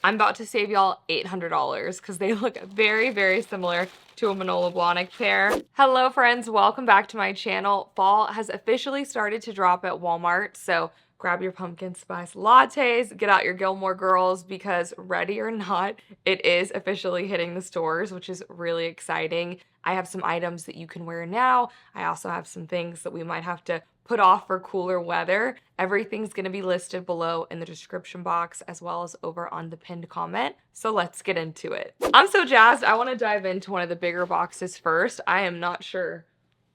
I'm about to save y'all $800 because they look very, very similar to a Manolo Blahnik pair. Hello friends, welcome back to my channel. Fall has officially started to drop at Walmart, so grab your pumpkin spice lattes, get out your Gilmore Girls, because ready or not, it is officially hitting the stores, which is really exciting. I have some items that you can wear now. I also have some things that we might have to put off for cooler weather. Everything's gonna be listed below in the description box as well as over on the pinned comment. So let's get into it. I'm so jazzed. I wanna dive into one of the bigger boxes first. I am not sure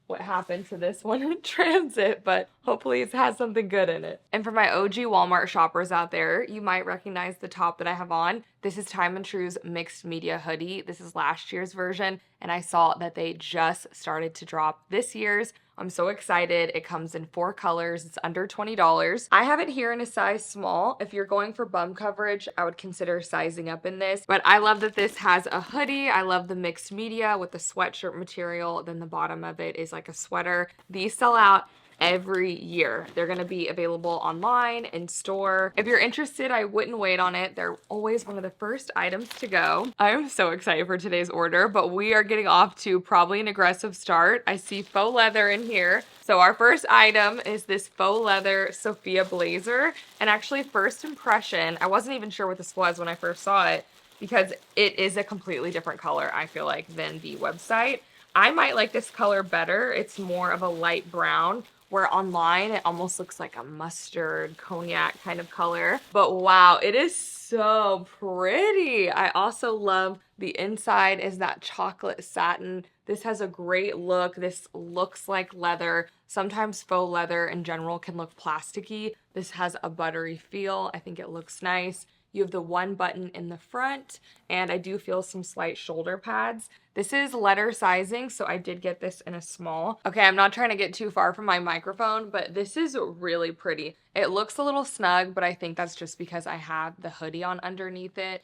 what happened to this one in transit, but hopefully it has something good in it. And for my OG Walmart shoppers out there, you might recognize the top that I have on. This is Time and True's mixed media hoodie. This is last year's version, and I saw that they just started to drop this year's. I'm so excited. It comes in 4 colors. It's under $20. I have it here in a size small. If you're going for bum coverage, I would consider sizing up in this. But I love that this has a hoodie. I love the mixed media with the sweatshirt material. Then the bottom of it is like a sweater. These sell out every year. They're going to be available online, in store. If you're interested, I wouldn't wait on it. They're always one of the first items to go. I'm so excited for today's order, but we are getting off to probably an aggressive start. I see faux leather in here. So our first item is this faux leather Sophia blazer. And actually, first impression, I wasn't even sure what this was when I first saw it because it is a completely different color, I feel like, than the website. I might like this color better. It's more of a light brown, where online it almost looks like a mustard cognac kind of color. But wow, it is so pretty. I also love the inside is that chocolate satin. This has a great look. This looks like leather. Sometimes faux leather in general can look plasticky. This has a buttery feel. I think it looks nice. You have the one button in the front, and I do feel some slight shoulder pads. This is letter sizing, so I did get this in a small. Okay, I'm not trying to get too far from my microphone, but this is really pretty. It looks a little snug, but I think that's just because I have the hoodie on underneath it.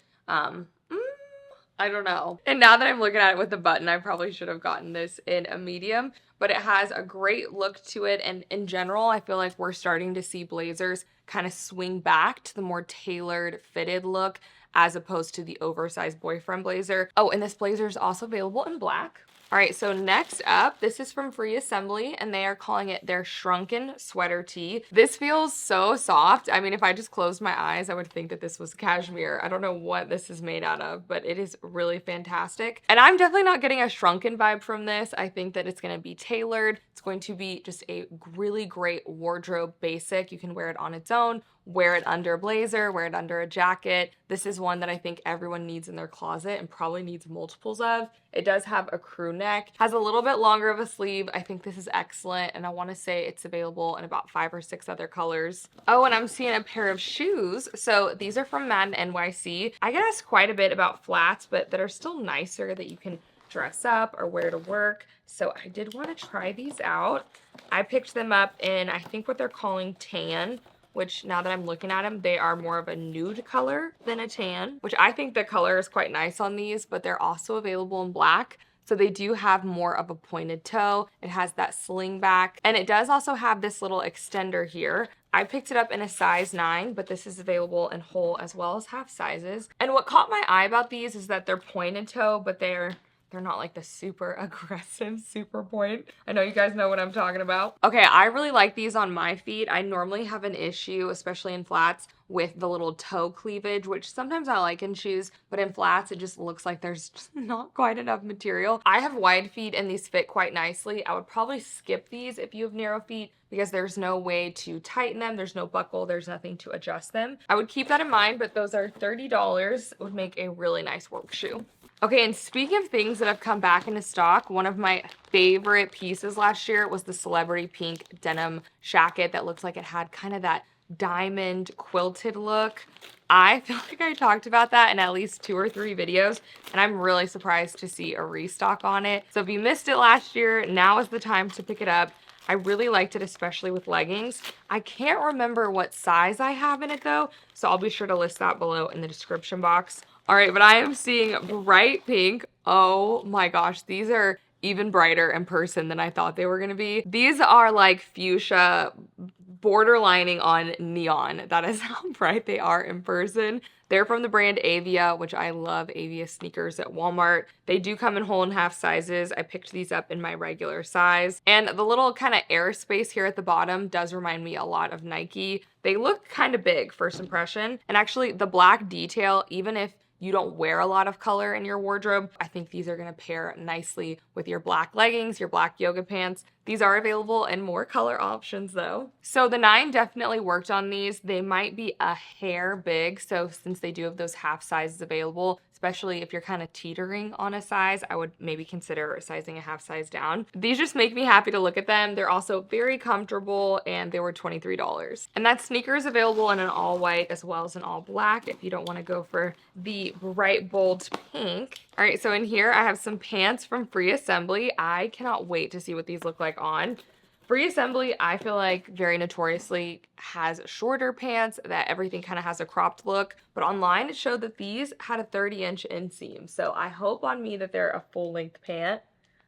I don't know. And now that I'm looking at it with the button, I probably should have gotten this in a medium, but it has a great look to it. And in general, I feel like we're starting to see blazers kind of swing back to the more tailored fitted look as opposed to the oversized boyfriend blazer. Oh, and this blazer is also available in black. All right, so next up, this is from Free Assembly, and they are calling it their shrunken sweater tee. This feels so soft. I mean, if I just closed my eyes, I would think that this was cashmere. I don't know what this is made out of, but it is really fantastic. And I'm definitely not getting a shrunken vibe from this. I think that it's gonna be tailored. It's going to be just a really great wardrobe basic. You can wear it on its own, wear it under a blazer, wear it under a jacket. This is one that I think everyone needs in their closet and probably needs multiples of. It does have a crew neck, has a little bit longer of a sleeve. I think this is excellent, and I want to say it's available in about 5 or 6 other colors. Oh, and I'm seeing a pair of shoes. So these are from Madden NYC. I get asked quite a bit about flats, but that are still nicer that you can dress up or wear to work. So I did want to try these out. I picked them up in, I think, what they're calling tan, which now that I'm looking at them, they are more of a nude color than a tan, which I think the color is quite nice on these, but they're also available in black. So they do have more of a pointed toe. It has that sling back, and it does also have this little extender here. I picked it up in a size 9, but this is available in whole as well as half sizes. And what caught my eye about these is that they're pointed toe, but they're not like the super aggressive super point. I know you guys know what I'm talking about. Okay, I really like these on my feet. I normally have an issue, especially in flats, with the little toe cleavage, which sometimes I like in shoes, but in flats, it just looks like there's just not quite enough material. I have wide feet and these fit quite nicely. I would probably skip these if you have narrow feet because there's no way to tighten them. There's no buckle. There's nothing to adjust them. I would keep that in mind, but those are $30. It would make a really nice work shoe. Okay, and speaking of things that have come back into stock, one of my favorite pieces last year was the celebrity pink denim shacket that looks like it had kind of that diamond quilted look. I feel like I talked about that in at least 2 or 3 videos, and I'm really surprised to see a restock on it. So if you missed it last year, now is the time to pick it up. I really liked it, especially with leggings. I can't remember what size I have in it though, so I'll be sure to list that below in the description box. All right, but I am seeing bright pink. Oh my gosh, these are even brighter in person than I thought they were gonna be. These are like fuchsia borderlining on neon. That is how bright they are in person. They're from the brand Avia, which I love Avia sneakers at Walmart. They do come in whole and half sizes. I picked these up in my regular size. And the little kind of airspace here at the bottom does remind me a lot of Nike. They look kind of big, first impression. And actually the black detail, even if you don't wear a lot of color in your wardrobe, I think these are gonna pair nicely with your black leggings, your black yoga pants. These are available in more color options though. So the 9 definitely worked on these. They might be a hair big, so since they do have those half sizes available, especially if you're kind of teetering on a size, I would maybe consider sizing a half size down. These just make me happy to look at them. They're also very comfortable and they were $23. And that sneaker is available in an all white as well as an all black if you don't want to go for the bright bold pink. All right, so in here I have some pants from Free Assembly. I cannot wait to see what these look like on. Free Assembly, I feel like very notoriously has shorter pants, that everything kind of has a cropped look, but online it showed that these had a 30-inch inseam. So I hope on me that they're a full-length pant.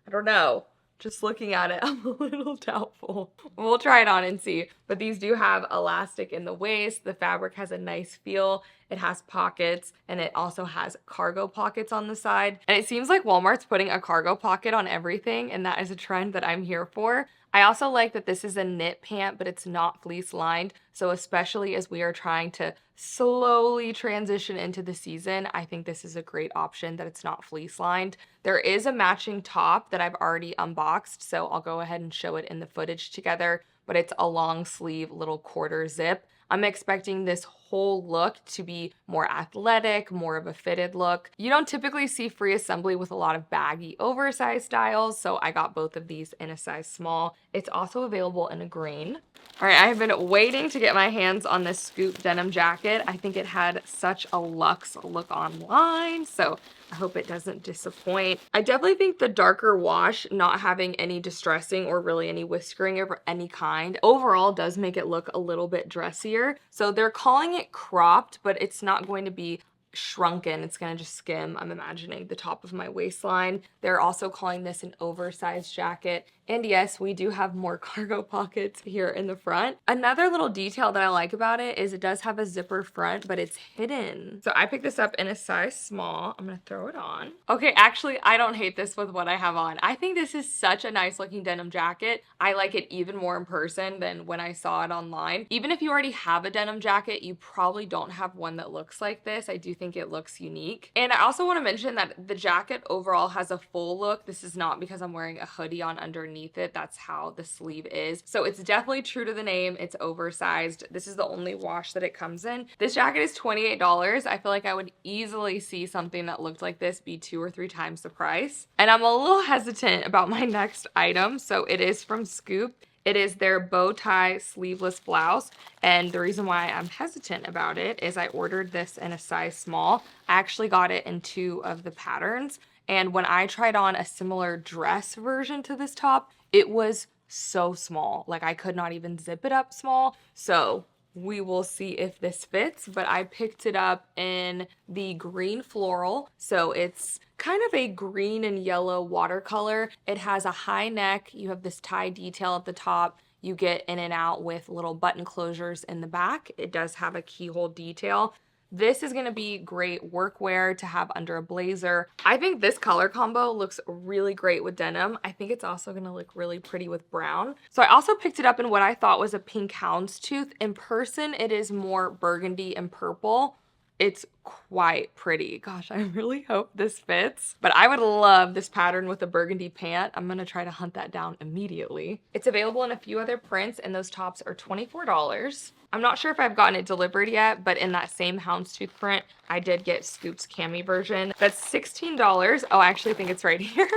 I don't know. Just looking at it, I'm a little doubtful. We'll try it on and see. But these do have elastic in the waist. The fabric has a nice feel. It has pockets, and it also has cargo pockets on the side. And it seems like Walmart's putting a cargo pocket on everything, and that is a trend that I'm here for. I also like that this is a knit pant, but it's not fleece lined. So especially as we are trying to slowly transition into the season, I think this is a great option that it's not fleece lined. There is a matching top that I've already unboxed, so I'll go ahead and show it in the footage together, but it's a long sleeve little quarter zip. I'm expecting this whole look to be more athletic, more of a fitted look. You don't typically see Free Assembly with a lot of baggy, oversized styles, so I got both of these in a size small. It's also available in a green. All right, I've been waiting to get my hands on this scoop denim jacket. I think it had such a luxe look online, so I hope it doesn't disappoint. I definitely think the darker wash, not having any distressing or really any whiskering of any kind, overall does make it look a little bit dressier. So they're calling it cropped, but it's not going to be shrunken. It's gonna just skim, I'm imagining, the top of my waistline. They're also calling this an oversized jacket. And yes, we do have more cargo pockets here in the front. Another little detail that I like about it is it does have a zipper front, but it's hidden. So I picked this up in a size small. I'm gonna throw it on. Okay, actually, I don't hate this with what I have on. I think this is such a nice looking denim jacket. I like it even more in person than when I saw it online. Even if you already have a denim jacket, you probably don't have one that looks like this. I do think it looks unique. And I also want to mention that the jacket overall has a full look. This is not because I'm wearing a hoodie on underneath it. That's how the sleeve is. So it's definitely true to the name. It's oversized. This is the only wash that it comes in. This jacket is $28. I feel like I would easily see something that looked like this be 2 or 3 times the price. And I'm a little hesitant about my next item. So it is from Scoop. It is their bow tie sleeveless blouse. And the reason why I'm hesitant about it is I ordered this in a size small. I actually got it in 2 of the patterns. And when I tried on a similar dress version to this top, it was so small. Like I could not even zip it up small. So we will see if this fits, but I picked it up in the green floral. So it's kind of a green and yellow watercolor. It has a high neck. You have this tie detail at the top. You get in and out with little button closures in the back. It does have a keyhole detail. This is gonna be great workwear to have under a blazer. I think this color combo looks really great with denim. I think it's also gonna look really pretty with brown. So I also picked it up in what I thought was a pink houndstooth. In person, it is more burgundy and purple. It's quite pretty. Gosh, I really hope this fits. But I would love this pattern with a burgundy pant. I'm gonna try to hunt that down immediately. It's available in a few other prints, and those tops are $24. I'm not sure if I've gotten it delivered yet, but in that same houndstooth print, I did get Scoop's Cami version. That's $16. Oh, I actually think it's right here.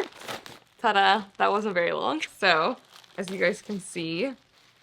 Ta-da, that wasn't very long. So, as you guys can see,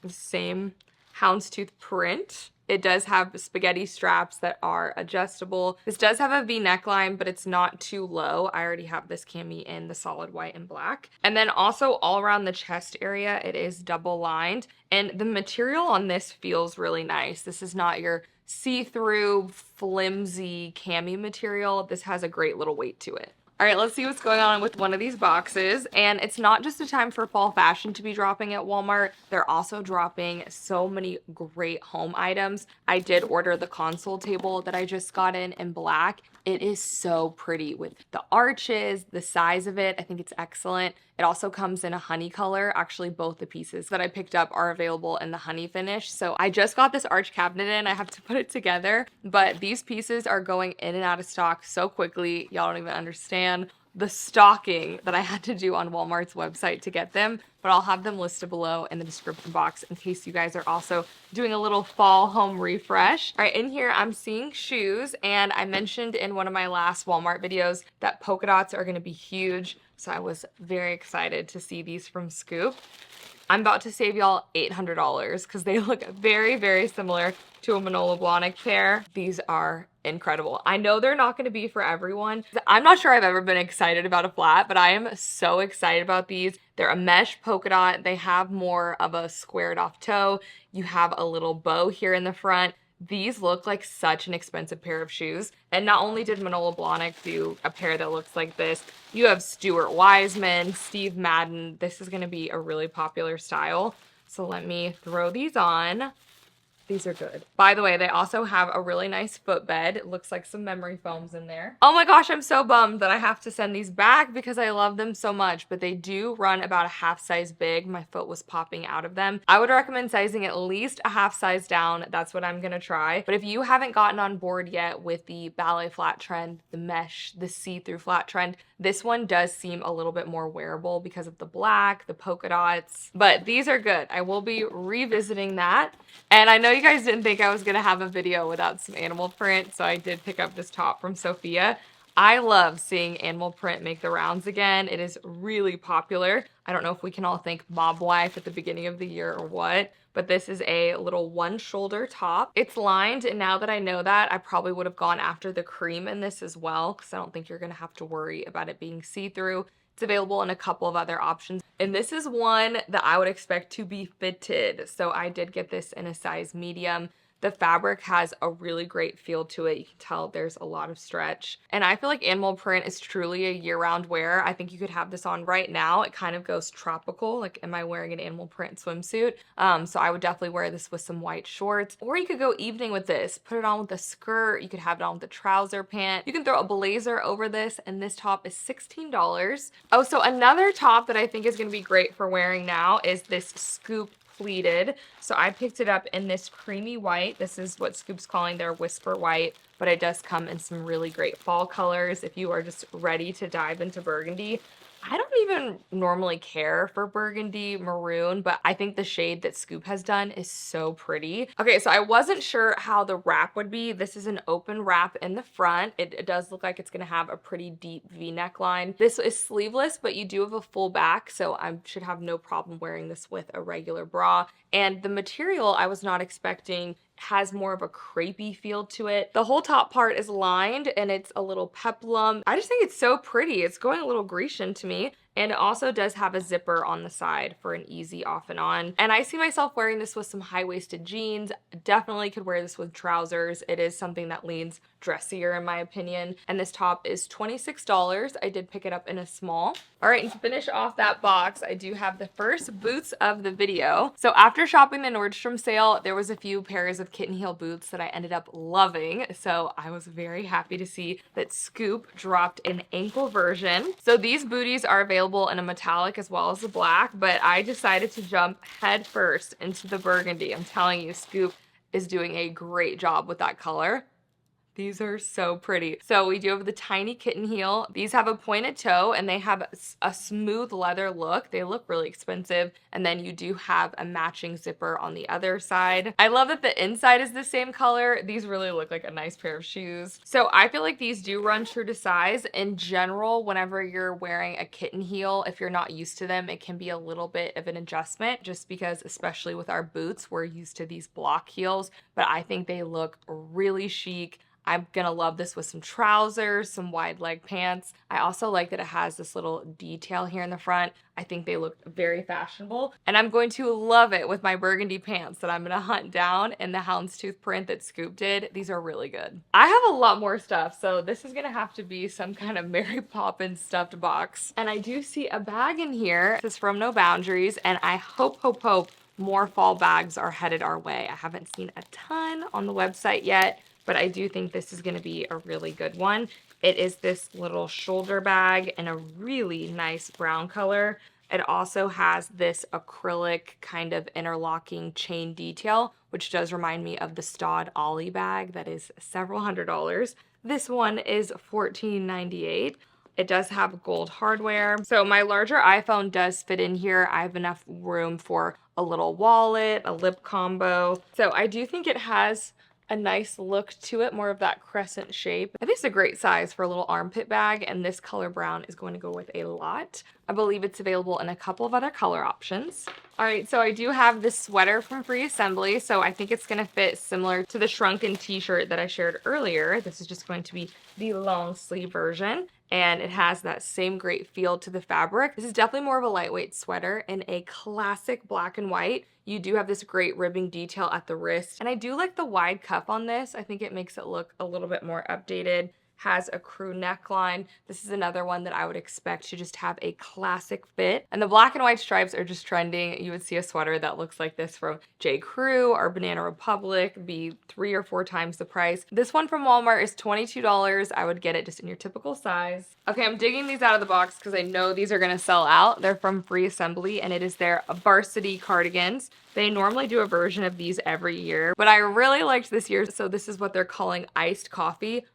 the same houndstooth print. It does have spaghetti straps that are adjustable. This does have a V neckline, but it's not too low. I already have this cami in the solid white and black. And then also all around the chest area, it is double lined. And the material on this feels really nice. This is not your see-through, flimsy cami material. This has a great little weight to it. All right, let's see what's going on with one of these boxes. And it's not just a time for fall fashion to be dropping at Walmart. They're also dropping so many great home items. I did order the console table that I just got in black. It is so pretty with the arches, the size of it. I think it's excellent. It also comes in a honey color. Actually, both the pieces that I picked up are available in the honey finish. So I just got this arch cabinet in. I have to put it together, but these pieces are going in and out of stock so quickly. Y'all don't even understand the stocking that I had to do on Walmart's website to get them, but I'll have them listed below in the description box in case you guys are also doing a little fall home refresh. All right, in here I'm seeing shoes, and I mentioned in one of my last Walmart videos that polka dots are gonna be huge, so I was very excited to see these from Scoop. I'm about to save y'all $800 because they look very, very similar to a Manolo Blahnik pair. These are incredible. I know they're not going to be for everyone. I'm not sure I've ever been excited about a flat, but I am so excited about these. They're a mesh polka dot. They have more of a squared off toe. You have a little bow here in the front. These look like such an expensive pair of shoes. And not only did Manolo Blahnik do a pair that looks like this, you have Stuart Wiseman, Steve Madden. This is going to be a really popular style. So let me throw these on. These are good. By the way, they also have a really nice footbed. It looks like some memory foams in there. Oh my gosh, I'm so bummed that I have to send these back because I love them so much, but they do run about a half size big. My foot was popping out of them. I would recommend sizing at least a half size down. That's what I'm gonna try. But if you haven't gotten on board yet with the ballet flat trend, the mesh, the see-through flat trend, this one does seem a little bit more wearable because of the black, the polka dots, but these are good. I will be revisiting that. And I know you guys didn't think I was gonna have a video without some animal print, so I did pick up this top from Sophia. I love seeing animal print make the rounds again. It is really popular. I don't know if we can all thank Mob Wife at the beginning of the year or what, but this is a little one shoulder top. It's lined, and now that I know that, I probably would have gone after the cream in this as well, because I don't think you're gonna have to worry about it being see-through. It's available in a couple of other options. And this is one that I would expect to be fitted. So I did get this in a size medium. The fabric has a really great feel to it. You can tell there's a lot of stretch. And I feel like animal print is truly a year-round wear. I think you could have this on right now. It kind of goes tropical. Like, am I wearing an animal print swimsuit? So I would definitely wear this with some white shorts. Or you could go evening with this. Put it on with a skirt. You could have it on with a trouser pant. You can throw a blazer over this, and this top is $16. Oh, so another top that I think is gonna be great for wearing now is this Scoop Pleated. So I picked it up in this creamy white. This is what Scoop's calling their whisper white, but it does come in some really great fall colors if you are just ready to dive into burgundy. I don't even normally care for burgundy maroon, but I think the shade that Scoop has done is so pretty. Okay, so I wasn't sure how the wrap would be. This is an open wrap in the front. It does look like it's gonna have a pretty deep V neckline. This is sleeveless, but you do have a full back, so I should have no problem wearing this with a regular bra. And the material I was not expecting has more of a crepey feel to it. The whole top part is lined and it's a little peplum. I just think it's so pretty. It's going a little Grecian to me. And it also does have a zipper on the side for an easy off and on. And I see myself wearing this with some high-waisted jeans. Definitely could wear this with trousers. It is something that leans dressier in my opinion. And this top is $26. I did pick it up in a small. All right, and to finish off that box, I do have the first boots of the video. So after shopping the Nordstrom sale, there was a few pairs of kitten heel boots that I ended up loving. So I was very happy to see that Scoop dropped an ankle version. So these booties are available in a metallic as well as a black, but I decided to jump head first into the burgundy. I'm telling you, Scoop is doing a great job with that color. These are so pretty. So we do have the tiny kitten heel. These have a pointed toe and they have a smooth leather look. They look really expensive. And then you do have a matching zipper on the other side. I love that the inside is the same color. These really look like a nice pair of shoes. So I feel like these do run true to size. In general, whenever you're wearing a kitten heel, if you're not used to them, it can be a little bit of an adjustment just because, especially with our boots, we're used to these block heels. But I think they look really chic. I'm gonna love this with some trousers, some wide leg pants. I also like that it has this little detail here in the front. I think they look very fashionable, and I'm going to love it with my burgundy pants that I'm gonna hunt down in the houndstooth print that Scoop did. These are really good. I have a lot more stuff, so this is gonna have to be some kind of Mary Poppins stuffed box. And I do see a bag in here. This is from No Boundaries, and I hope more fall bags are headed our way. I haven't seen a ton on the website yet, but I do think this is going to be a really good one. It is this little shoulder bag in a really nice brown color. It also has this acrylic kind of interlocking chain detail, which does remind me of the Stod Ollie bag that is several $100s. This one is $14.98. It does have gold hardware. So my larger iPhone does fit in here. I have enough room for a little wallet, a lip combo. So I do think it has a nice look to it, more of that crescent shape. I think it's a great size for a little armpit bag, and this color brown is going to go with a lot. I believe it's available in a couple of other color options. All right, so I do have this sweater from Free Assembly, so I think it's gonna fit similar to the shrunken t-shirt that I shared earlier. This is just going to be the long sleeve version, and it has that same great feel to the fabric. This is definitely more of a lightweight sweater in a classic black and white. You do have this great ribbing detail at the wrist, and I do like the wide cuff on this. I think it makes it look a little bit more updated. Has a crew neckline. This is another one that I would expect to just have a classic fit. And the black and white stripes are just trending. You would see a sweater that looks like this from J. Crew or Banana Republic be 3 or 4 times the price. This one from Walmart is $22. I would get it just in your typical size. Okay, I'm digging these out of the box because I know these are gonna sell out. They're from Free Assembly, and it is their varsity cardigans. They normally do a version of these every year, but I really liked this year, so this is what they're calling iced coffee.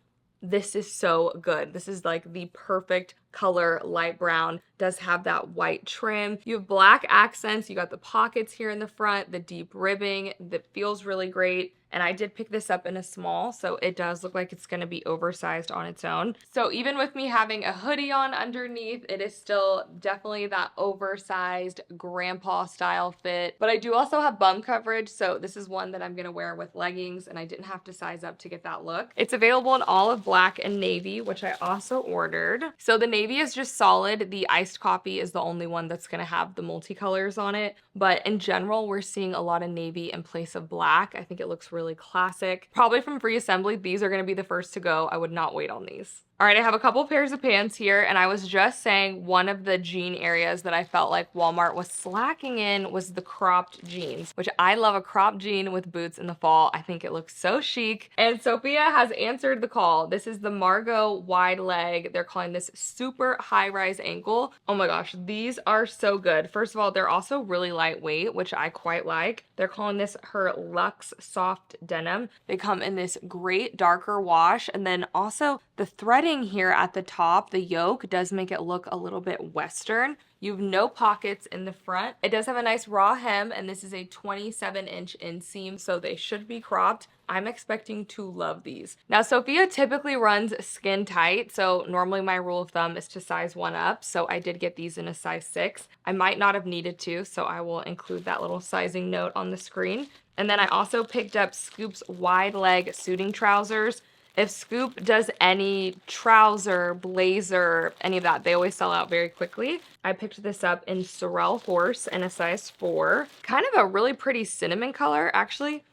This is so good. This is like the perfect color, light brown, does have that white trim. You have black accents, you got the pockets here in the front, the deep ribbing that feels really great. And I did pick this up in a small, so it does look like it's gonna be oversized on its own. So even with me having a hoodie on underneath, it is still definitely that oversized grandpa style fit. But I do also have bum coverage, so this is one that I'm gonna wear with leggings, and I didn't have to size up to get that look. It's available in all of black and navy, which I also ordered. So the navy is just solid. The iced coffee is the only one that's gonna have the multicolors on it. But in general, we're seeing a lot of navy in place of black. I think it looks really classic. Probably from Free Assembly, these are gonna be the first to go. I would not wait on these. All right, I have a couple pairs of pants here, and I was just saying one of the jean areas that I felt like Walmart was slacking in was the cropped jeans, which I love a cropped jean with boots in the fall. I think it looks so chic. And Sophia has answered the call. This is the Margot wide leg. They're calling this super high-rise ankle. Oh my gosh, these are so good. First of all, they're also really lightweight, which I quite like. They're calling this her Luxe Soft Denim. They come in this great darker wash, and then also the threading here at the top, the yoke, does make it look a little bit Western. You have no pockets in the front. It does have a nice raw hem, and this is a 27-inch inseam, so they should be cropped. I'm expecting to love these. Now, Sophia typically runs skin tight, so normally my rule of thumb is to size 1 up, so I did get these in a size 6. I might not have needed to, so I will include that little sizing note on the screen. And then I also picked up Scoop's wide leg suiting trousers. If Scoop does any trouser, blazer, any of that, they always sell out very quickly. I picked this up in Sorrel Horse in a size 4. Kind of a really pretty cinnamon color, actually.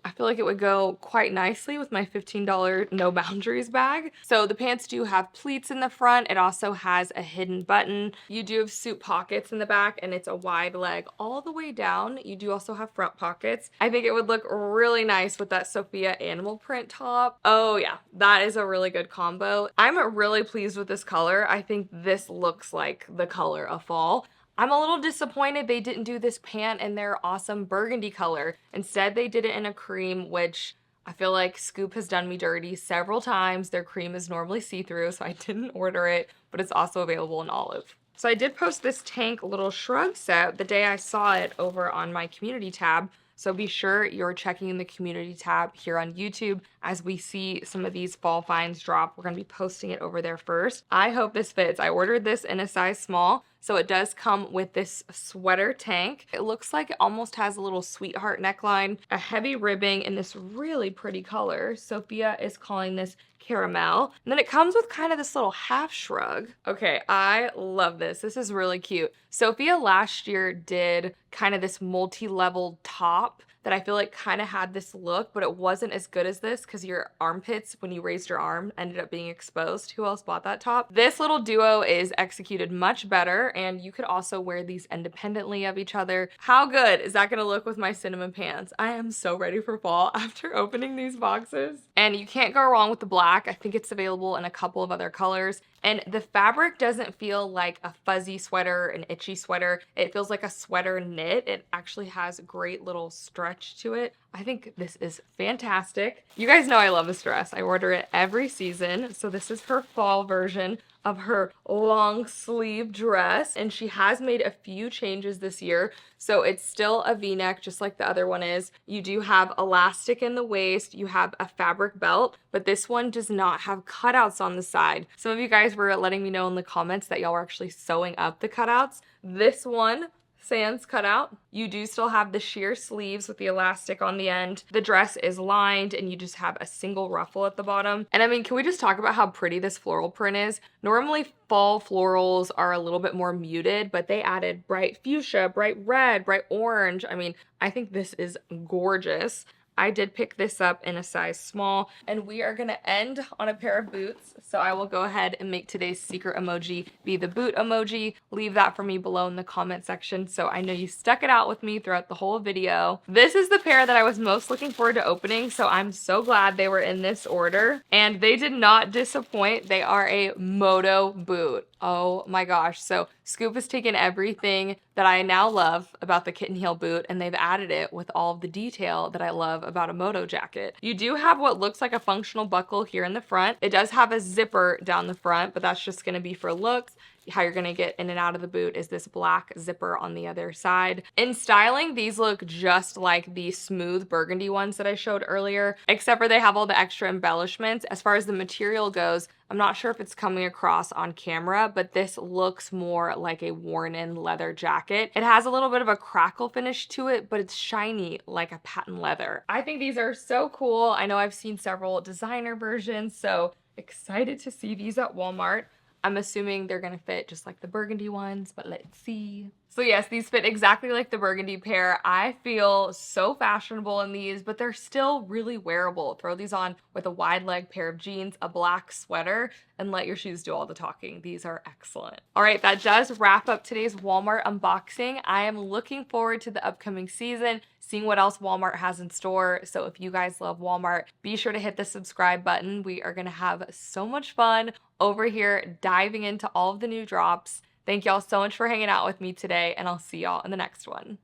I feel like it would go quite nicely with my $15 No Boundaries bag. So the pants do have pleats in the front. It also has a hidden button. You do have suit pockets in the back, and it's a wide leg all the way down. You do also have front pockets. I think it would look really nice with that Sophia animal print top. Oh yeah, that is a really good combo. I'm really pleased with this color. I think this looks like the color of fall. I'm a little disappointed they didn't do this pant in their awesome burgundy color. Instead, they did it in a cream, which I feel like Scoop has done me dirty several times. Their cream is normally see-through, so I didn't order it, but it's also available in olive. So I did post this tank little shrug set the day I saw it over on my community tab. So be sure you're checking the community tab here on YouTube. as we see some of these fall finds drop. We're going to be posting it over there first. I hope this fits. I ordered this in a size small. So it does come with this sweater tank. It looks like it almost has a little sweetheart neckline, a heavy ribbing in this really pretty color. Sophia is calling this caramel. And then it comes with kind of this little half shrug. Okay, I love this. This is really cute. Sophia last year did kind of this multi-level top that I feel like kind of had this look, but it wasn't as good as this because your armpits, when you raised your arm, ended up being exposed. Who else bought that top? This little duo is executed much better, and you could also wear these independently of each other. How good is that gonna look with my cinnamon pants? I am so ready for fall after opening these boxes. And you can't go wrong with the black. I think it's available in a couple of other colors. And the fabric doesn't feel like a fuzzy sweater, an itchy sweater. It feels like a sweater knit. It actually has great little stretch to it. I think this is fantastic. You guys know I love this dress. I order it every season. So this is her fall version of her long sleeve dress, and she has made a few changes this year. So it's still a V-neck just like the other one is. You do have elastic in the waist, you have a fabric belt, but this one does not have cutouts on the side. Some of you guys were letting me know in the comments that y'all were actually sewing up the cutouts. This one sans cutout. You do still have the sheer sleeves with the elastic on the end. The dress is lined and you just have a single ruffle at the bottom. And I mean, can we just talk about how pretty this floral print is? Normally fall florals are a little bit more muted, but they added bright fuchsia, bright red, bright orange. I mean, I think this is gorgeous. I did pick this up in a size small, and we are gonna end on a pair of boots. So I will go ahead and make today's secret emoji be the boot emoji. Leave that for me below in the comment section so I know you stuck it out with me throughout the whole video. This is the pair that I was most looking forward to opening, so I'm so glad they were in this order. And they did not disappoint. They are a moto boot. Oh my gosh. So Scoop has taken everything that I now love about the kitten heel boot and they've added it with all of the detail that I love about a moto jacket. You do have what looks like a functional buckle here in the front. It does have a zipper down the front, but that's just going to be for looks. How you're going to get in and out of the boot is this black zipper on the other side. In styling, these look just like the smooth burgundy ones that I showed earlier, except for they have all the extra embellishments. As far as the material goes, I'm not sure if it's coming across on camera, but this looks more like a worn-in leather jacket. It has a little bit of a crackle finish to it, but it's shiny like a patent leather. I think these are so cool. I know I've seen several designer versions, so excited to see these at Walmart. I'm assuming they're gonna fit just like the burgundy ones, but let's see. So yes, these fit exactly like the burgundy pair. I feel so fashionable in these, but they're still really wearable. Throw these on with a wide leg pair of jeans, a black sweater, and let your shoes do all the talking. These are excellent. All right, that does wrap up today's Walmart unboxing. I am looking forward to the upcoming season, seeing what else Walmart has in store. So if you guys love Walmart, be sure to hit the subscribe button. We are gonna have so much fun over here diving into all of the new drops. Thank y'all so much for hanging out with me today, and I'll see y'all in the next one.